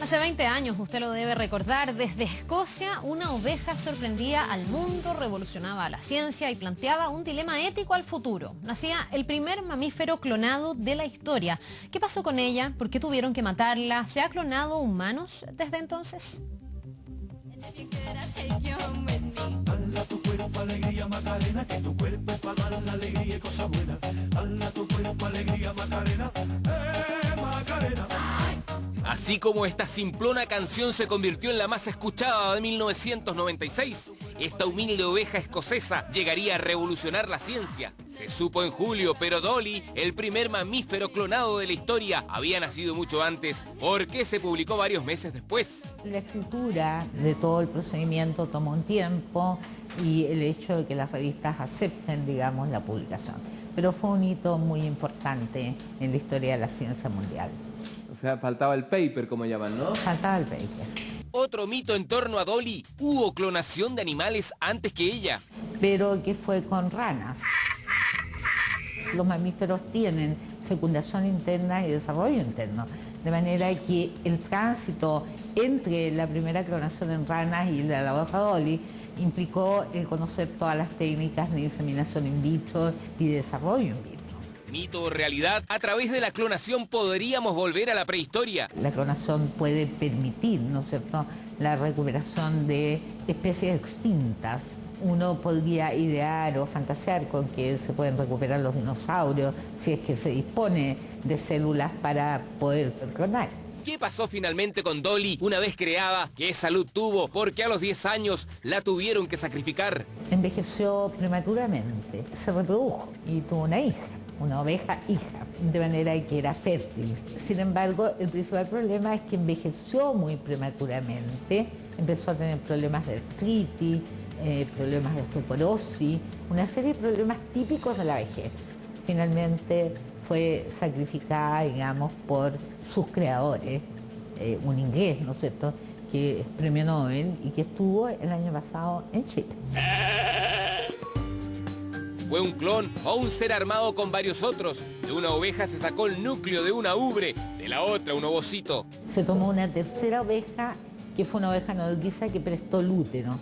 Hace 20 años, usted lo debe recordar, desde Escocia una oveja sorprendía al mundo, revolucionaba a la ciencia y planteaba un dilema ético al futuro. Nacía el primer mamífero clonado de la historia. ¿Qué pasó con ella? ¿Por qué tuvieron que matarla? ¿Se ha clonado humanos desde entonces? Dala tu cuerpo alegría Macarena, que tu cuerpo es para dar la alegría y cosas buenas. Dala tu cuerpo alegría Macarena, Macarena. Así como esta simplona canción se convirtió en la más escuchada de 1996, esta humilde oveja escocesa llegaría a revolucionar la ciencia. Se supo en julio, pero Dolly, el primer mamífero clonado de la historia, había nacido mucho antes, porque se publicó varios meses después. La escritura de todo el procedimiento tomó un tiempo y el hecho de que las revistas acepten, digamos, la publicación. Pero fue un hito muy importante en la historia de la ciencia mundial. O sea, faltaba el paper, como llaman, ¿no? Faltaba el paper. Otro mito en torno a Dolly: hubo clonación de animales antes que ella. Pero que fue con ranas. Los mamíferos tienen fecundación interna y desarrollo interno, de manera que el tránsito entre la primera clonación en ranas y la oveja Dolly implicó el conocer todas las técnicas de inseminación in vitro y de desarrollo in vitro. Mito o realidad, a través de la clonación podríamos volver a la prehistoria. La clonación puede permitir, ¿no es cierto?, la recuperación de especies extintas. Uno podría idear o fantasear con que se pueden recuperar los dinosaurios si es que se dispone de células para poder clonar. ¿Qué pasó finalmente con Dolly una vez creada? ¿Qué salud tuvo? Porque a los 10 años la tuvieron que sacrificar. Envejeció prematuramente, se reprodujo y tuvo una hija. Una oveja hija, de manera que era fértil. Sin embargo, el principal problema es que envejeció muy prematuramente, empezó a tener problemas de artritis, problemas de osteoporosis, una serie de problemas típicos de la vejez. Finalmente fue sacrificada, digamos, por sus creadores, un inglés, ¿no es cierto?, que es premio Nobel y que estuvo el año pasado en Chile. ¿Fue un clon o un ser armado con varios otros? De una oveja se sacó el núcleo de una ubre, de la otra un ovocito. Se tomó una tercera oveja, que fue una oveja nodriza que prestó el útero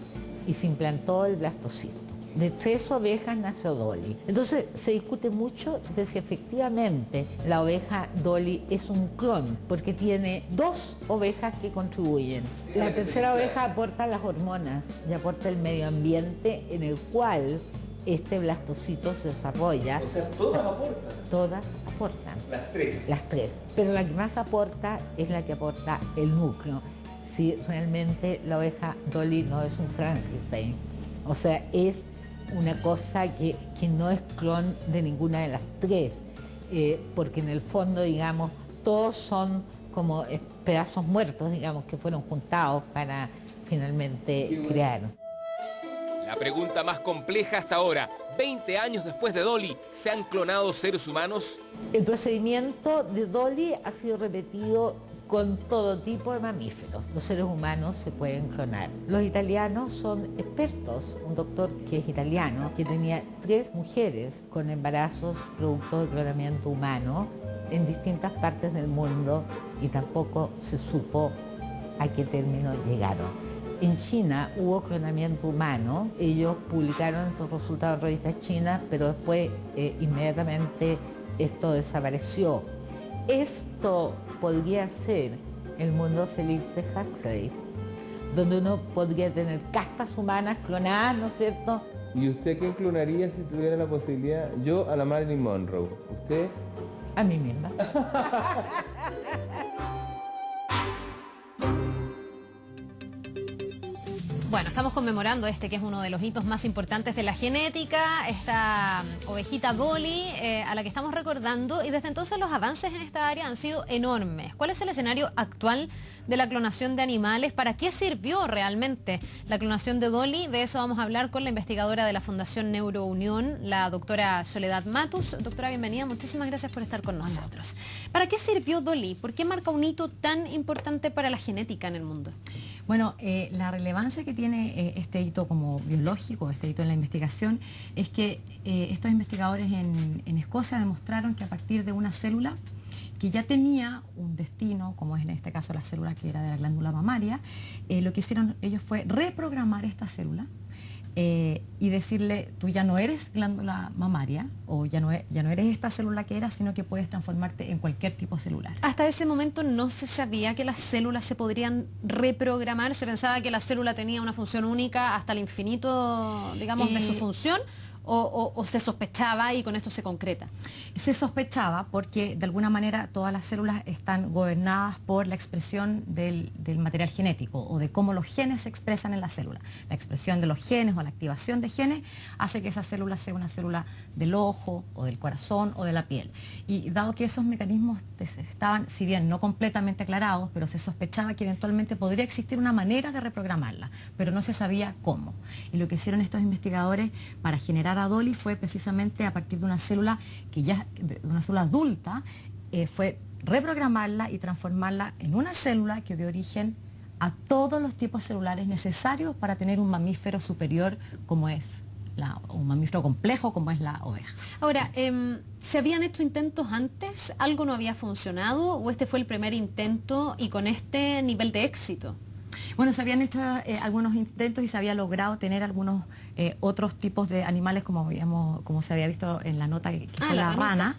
y se implantó el blastocisto. De 3 ovejas nació Dolly. Entonces se discute mucho de si efectivamente la oveja Dolly es un clon, porque tiene 2 ovejas que contribuyen. La tercera oveja aporta las hormonas y aporta el medio ambiente en el cual este blastocito se desarrolla. O sea, todas aportan. Todas aportan. Las 3. Las 3. Pero la que más aporta es la que aporta el núcleo. Si realmente la oveja Dolly no es un Frankenstein. O sea, es una cosa que no es clon de ninguna de las 3. Porque en el fondo, digamos, todos son como pedazos muertos, digamos, que fueron juntados para finalmente crear. La pregunta más compleja hasta ahora: 20 años después de Dolly, ¿se han clonado seres humanos? El procedimiento de Dolly ha sido repetido con todo tipo de mamíferos. Los seres humanos se pueden clonar. Los italianos son expertos. Un doctor que es italiano, que tenía 3 mujeres con embarazos producto de clonamiento humano en distintas partes del mundo y tampoco se supo a qué término llegaron. En China hubo clonamiento humano, ellos publicaron estos resultados en revistas chinas, pero después inmediatamente esto desapareció. Esto podría ser el mundo feliz de Huxley, donde uno podría tener castas humanas clonadas, ¿no es cierto? ¿Y usted qué clonaría si tuviera la posibilidad? Yo a la Marilyn Monroe. ¿Usted? A mí misma. Bueno, estamos conmemorando que es uno de los hitos más importantes de la genética, esta ovejita Dolly, a la que estamos recordando, y desde entonces los avances en esta área han sido enormes. ¿Cuál es el escenario actual de la clonación de animales? ¿Para qué sirvió realmente la clonación de Dolly? De eso vamos a hablar con la investigadora de la Fundación Neurounión, la doctora Soledad Matus. Doctora, bienvenida, muchísimas gracias por estar con nosotros. ¿Para qué sirvió Dolly? ¿Por qué marca un hito tan importante para la genética en el mundo? Bueno, la relevancia que tiene este hito como biológico, este hito en la investigación, es que estos investigadores en Escocia demostraron que a partir de una célula que ya tenía un destino, como es en este caso la célula que era de la glándula mamaria. Lo que hicieron ellos fue reprogramar esta célula y decirle, tú ya no eres glándula mamaria, o ya no eres esta célula que eras, sino que puedes transformarte en cualquier tipo celular. Hasta ese momento no se sabía que las células se podrían reprogramar, se pensaba que la célula tenía una función única hasta el infinito, digamos, de su función. O se sospechaba y con esto se concreta? Se sospechaba porque de alguna manera todas las células están gobernadas por la expresión del material genético o de cómo los genes se expresan en la célula. La expresión de los genes o la activación de genes hace que esa célula sea una célula del ojo o del corazón o de la piel. Y dado que esos mecanismos estaban, si bien no completamente aclarados, pero se sospechaba que eventualmente podría existir una manera de reprogramarla, pero no se sabía cómo. Y lo que hicieron estos investigadores para generar a Dolly fue precisamente a partir de una célula de una célula adulta, fue reprogramarla y transformarla en una célula que dio origen a todos los tipos celulares necesarios para tener un mamífero superior como es un mamífero complejo como es la oveja. Ahora, ¿se habían hecho intentos antes? ¿Algo no había funcionado? ¿O este fue el primer intento y con este nivel de éxito? Bueno, se habían hecho algunos intentos y se había logrado tener algunos otros tipos de animales como se había visto en la nota que fue la rana.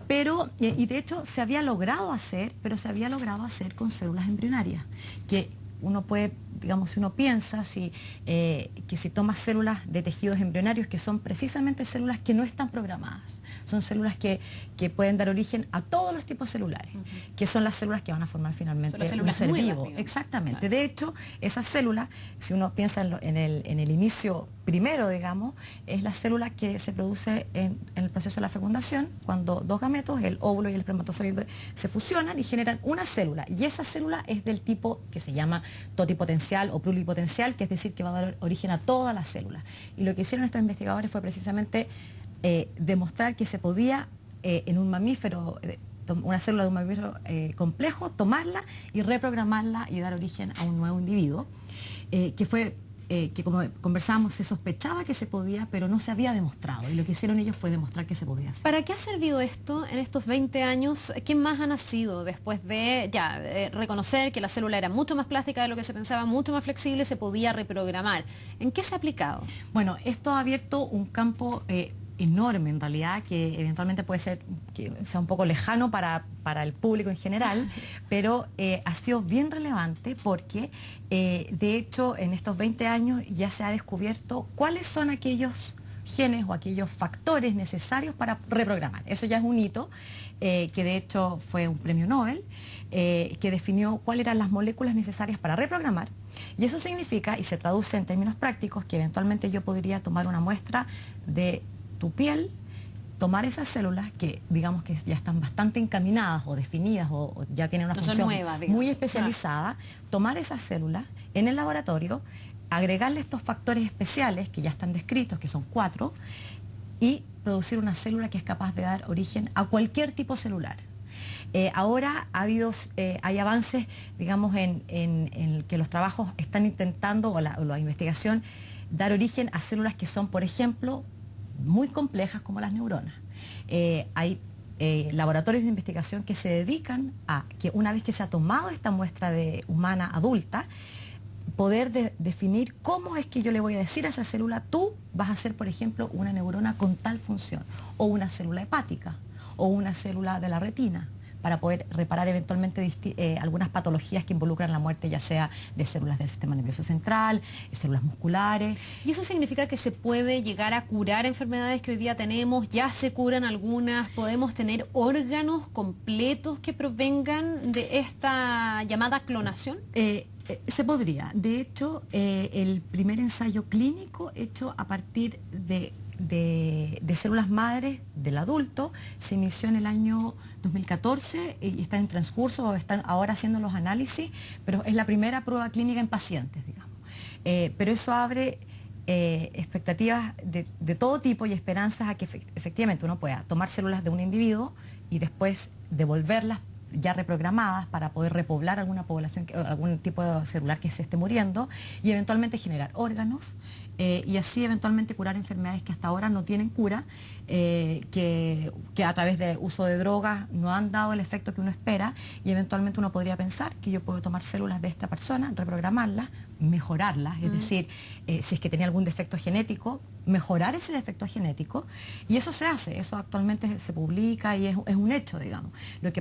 Pero, y de hecho se había logrado hacer, pero se había logrado hacer con células embrionarias, que uno puede, digamos, si uno piensa que si toma células de tejidos embrionarios, que son precisamente células que no están programadas, son células que pueden dar origen a todos los tipos celulares, que son las células que van a formar finalmente un ser vivo. Exactamente. Claro. De hecho, esas células, si uno piensa en el inicio primero, digamos, es la célula que se produce en el proceso de la fecundación, cuando dos gametos, el óvulo y el espermatozoide, se fusionan y generan una célula. Y esa célula es del tipo que se llama totipotencial o pluripotencial, que es decir, que va a dar origen a todas las células. Y lo que hicieron estos investigadores fue precisamente demostrar que se podía en un mamífero, una célula de un mamífero complejo, tomarla y reprogramarla y dar origen a un nuevo individuo, que como conversábamos se sospechaba que se podía, pero no se había demostrado. Y lo que hicieron ellos fue demostrar que se podía hacer. ¿Para qué ha servido esto en estos 20 años? ¿Quién más ha nacido después de reconocer que la célula era mucho más plástica de lo que se pensaba, mucho más flexible, se podía reprogramar? ¿En qué se ha aplicado? Bueno, esto ha abierto un campo enorme en realidad, que eventualmente puede ser que sea un poco lejano para el público en general, pero ha sido bien relevante porque de hecho en estos 20 años ya se ha descubierto cuáles son aquellos genes o aquellos factores necesarios para reprogramar. Eso ya es un hito, que de hecho fue un premio Nobel, que definió cuáles eran las moléculas necesarias para reprogramar. Y eso significa, y se traduce en términos prácticos, que eventualmente yo podría tomar una muestra de tu piel, tomar esas células que digamos que ya están bastante encaminadas o definidas o ya tienen una función muy especializada, tomar esas células en el laboratorio, agregarle estos factores especiales que ya están descritos, que son 4, y producir una célula que es capaz de dar origen a cualquier tipo celular. Ahora hay avances, digamos, en que los trabajos están intentando, o la investigación, dar origen a células que son, por ejemplo, muy complejas como las neuronas. Hay laboratorios de investigación que se dedican a que una vez que se ha tomado esta muestra humana adulta, poder definir cómo es que yo le voy a decir a esa célula, tú vas a ser, por ejemplo, una neurona con tal función, o una célula hepática, o una célula de la retina, para poder reparar eventualmente algunas patologías que involucran la muerte, ya sea de células del sistema nervioso central, células musculares. ¿Y eso significa que se puede llegar a curar enfermedades que hoy día tenemos? ¿Ya se curan algunas? ¿Podemos tener órganos completos que provengan de esta llamada clonación? Se podría. De hecho, el primer ensayo clínico hecho a partir de células madres del adulto se inició en el año 2014 y está en transcurso, están ahora haciendo los análisis, pero es la primera prueba clínica en pacientes, digamos. Pero eso abre expectativas de todo tipo y esperanzas a que efectivamente uno pueda tomar células de un individuo y después devolverlas ya reprogramadas para poder repoblar alguna población, algún tipo de celular que se esté muriendo, y eventualmente generar órganos y así eventualmente curar enfermedades que hasta ahora no tienen cura, que a través del uso de drogas no han dado el efecto que uno espera, y eventualmente uno podría pensar que yo puedo tomar células de esta persona, reprogramarlas, mejorarlas, es decir, si es que tenía algún defecto genético, mejorar ese defecto genético, y eso se hace, eso actualmente se publica y es un hecho, digamos. Lo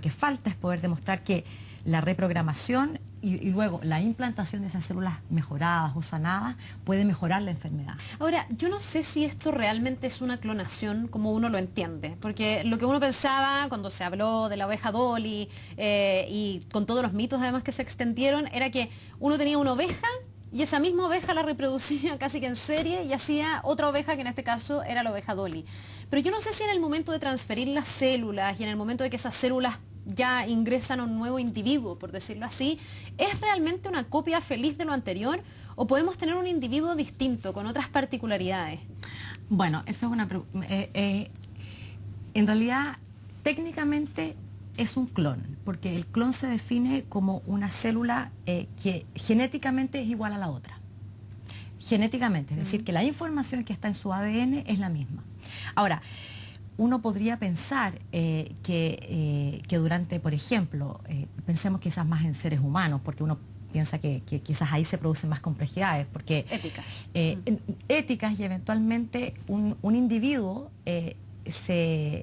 que falta es poder demostrar que la reprogramación y luego la implantación de esas células mejoradas o sanadas puede mejorar la enfermedad. Ahora, yo no sé si esto realmente es una clonación como uno lo entiende, porque lo que uno pensaba cuando se habló de la oveja Dolly y con todos los mitos además que se extendieron, era que uno tenía una oveja y esa misma oveja la reproducía casi que en serie y hacía otra oveja, que en este caso era la oveja Dolly. Pero yo no sé si en el momento de transferir las células y en el momento de que esas células ya ingresan a un nuevo individuo, por decirlo así, ¿es realmente una copia feliz de lo anterior o podemos tener un individuo distinto, con otras particularidades? Bueno, eso es una pregunta. En realidad, técnicamente es un clon, porque el clon se define como una célula que genéticamente es igual a la otra. Genéticamente, es decir, que la información que está en su ADN es la misma. Ahora, uno podría pensar que durante, por ejemplo, pensemos quizás más en seres humanos, porque uno piensa que quizás ahí se producen más complejidades, porque éticas. Éticas, y eventualmente un individuo,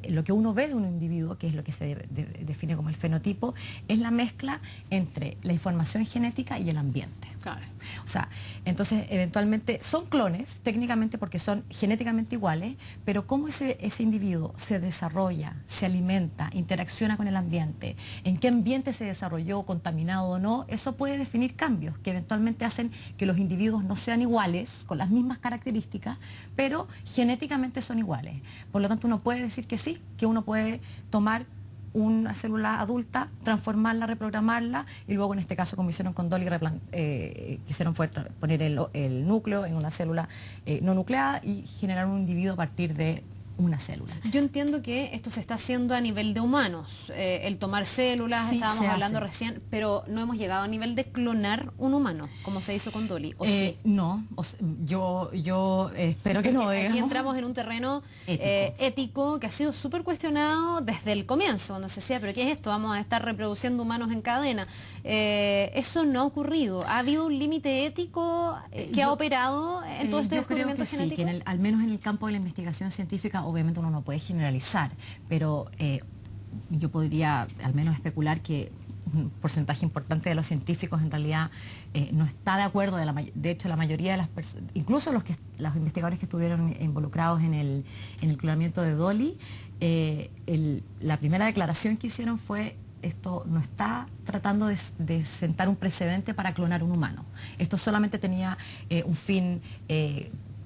lo que uno ve de un individuo, que es lo que se define como el fenotipo, es la mezcla entre la información genética y el ambiente. Claro. O sea, entonces eventualmente son clones, técnicamente porque son genéticamente iguales, pero cómo ese individuo se desarrolla, se alimenta, interacciona con el ambiente, en qué ambiente se desarrolló, contaminado o no, eso puede definir cambios que eventualmente hacen que los individuos no sean iguales, con las mismas características, pero genéticamente son iguales. Por lo tanto, uno puede decir que sí, que uno puede tomar una célula adulta, transformarla, reprogramarla, y luego en este caso, como hicieron con Dolly, quisieron poner el núcleo en una célula no nucleada y generar un individuo a partir de una célula. Yo entiendo que esto se está haciendo a nivel de humanos, el tomar células, sí, estábamos hablando recién, pero no hemos llegado a nivel de clonar un humano, como se hizo con Dolly. ¿O sí? No, yo espero que no. Aquí entramos en un terreno ético que ha sido súper cuestionado desde el comienzo, cuando se decía, pero ¿qué es esto? Vamos a estar reproduciendo humanos en cadena. Eso no ha ocurrido. ¿Ha habido un límite ético que ha operado en todo este descubrimiento genético? Sí, que al menos en el campo de la investigación científica, obviamente uno no puede generalizar, pero yo podría al menos especular que un porcentaje importante de los científicos en realidad no está de acuerdo, de hecho la mayoría de las personas, incluso los investigadores que estuvieron involucrados en el clonamiento de Dolly, la primera declaración que hicieron fue: esto no está tratando de sentar un precedente para clonar un humano, esto solamente tenía un fin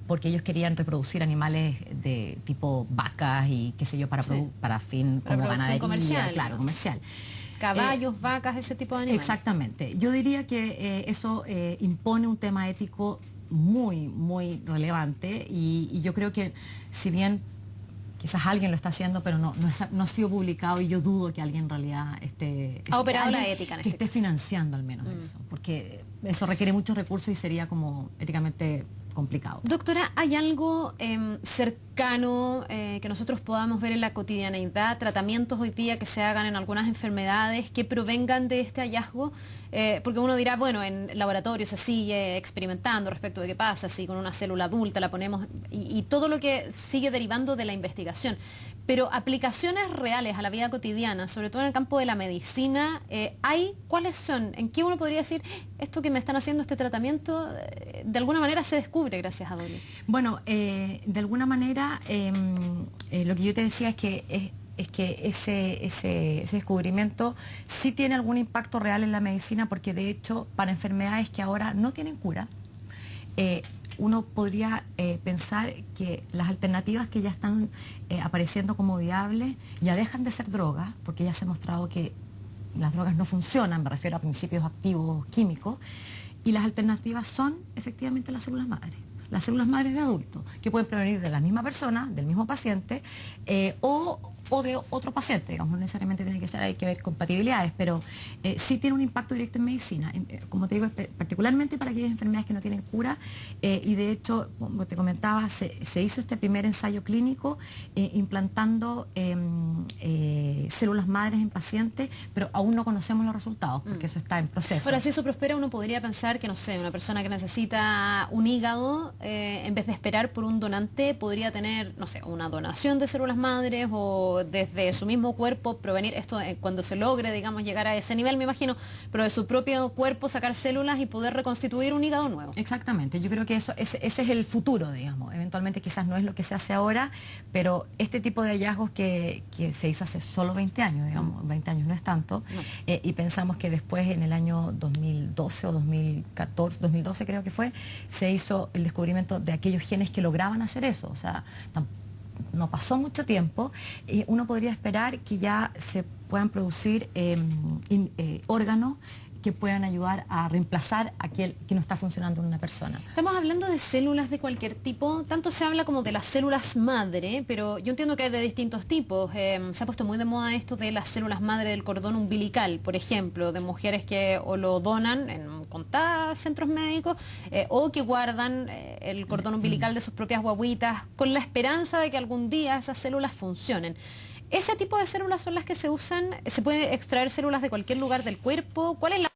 porque ellos querían reproducir animales de tipo vacas y qué sé yo, para fin como ganadería, comercial, claro, comercial. Caballos, vacas, ese tipo de animales. Exactamente. Yo diría que eso impone un tema ético muy, muy relevante, y yo creo que si bien quizás alguien lo está haciendo, pero no ha sido publicado, y yo dudo que alguien en realidad ha operado la ética en este que esté financiando al menos eso, porque eso requiere muchos recursos y sería como éticamente complicado. Doctora, ¿hay algo cercano que nosotros podamos ver en la cotidianeidad, tratamientos hoy día que se hagan en algunas enfermedades que provengan de este hallazgo? Porque uno dirá, bueno, en laboratorio se sigue experimentando respecto de qué pasa si con una célula adulta la ponemos y todo lo que sigue derivando de la investigación. Pero aplicaciones reales a la vida cotidiana, sobre todo en el campo de la medicina, ¿cuáles son? ¿En qué uno podría decir, esto que me están haciendo, este tratamiento, de alguna manera se descubre gracias a Dolly? Bueno, de alguna manera, lo que yo te decía es que ese descubrimiento sí tiene algún impacto real en la medicina, porque de hecho, para enfermedades que ahora no tienen cura, uno podría pensar que las alternativas que ya están apareciendo como viables ya dejan de ser drogas, porque ya se ha mostrado que las drogas no funcionan, me refiero a principios activos químicos, y las alternativas son efectivamente las células madres de adultos, que pueden provenir de la misma persona, del mismo paciente, o o de otro paciente, digamos, no necesariamente tiene que ser, hay que ver compatibilidades, pero sí tiene un impacto directo en medicina, como te digo, particularmente para aquellas enfermedades que no tienen cura, y de hecho, como te comentaba, se hizo este primer ensayo clínico implantando células madres en pacientes, pero aún no conocemos los resultados, porque eso está en proceso. Ahora, si eso prospera, uno podría pensar que, no sé, una persona que necesita un hígado, en vez de esperar por un donante, podría tener, no sé, una donación de células madres o desde su mismo cuerpo provenir, esto cuando se logre, digamos, llegar a ese nivel, me imagino, pero de su propio cuerpo sacar células y poder reconstituir un hígado nuevo. Exactamente, yo creo que ese es el futuro, digamos. Eventualmente quizás no es lo que se hace ahora, pero este tipo de hallazgos que se hizo hace solo 20 años, digamos, 20 años no es tanto, no. Y pensamos que después en el año 2012 o 2014, 2012 creo que fue, se hizo el descubrimiento de aquellos genes que lograban hacer eso, o sea, no pasó mucho tiempo, uno podría esperar que ya se puedan producir órganos que puedan ayudar a reemplazar aquel que no está funcionando en una persona. Estamos hablando de células de cualquier tipo, tanto se habla como de las células madre, pero yo entiendo que hay de distintos tipos. Se ha puesto muy de moda esto de las células madre del cordón umbilical, por ejemplo, de mujeres que o lo donan en contados centros médicos o que guardan el cordón umbilical de sus propias guaguitas con la esperanza de que algún día esas células funcionen. ¿Ese tipo de células son las que se usan? ¿Se puede extraer células de cualquier lugar del cuerpo? ¿Cuál es la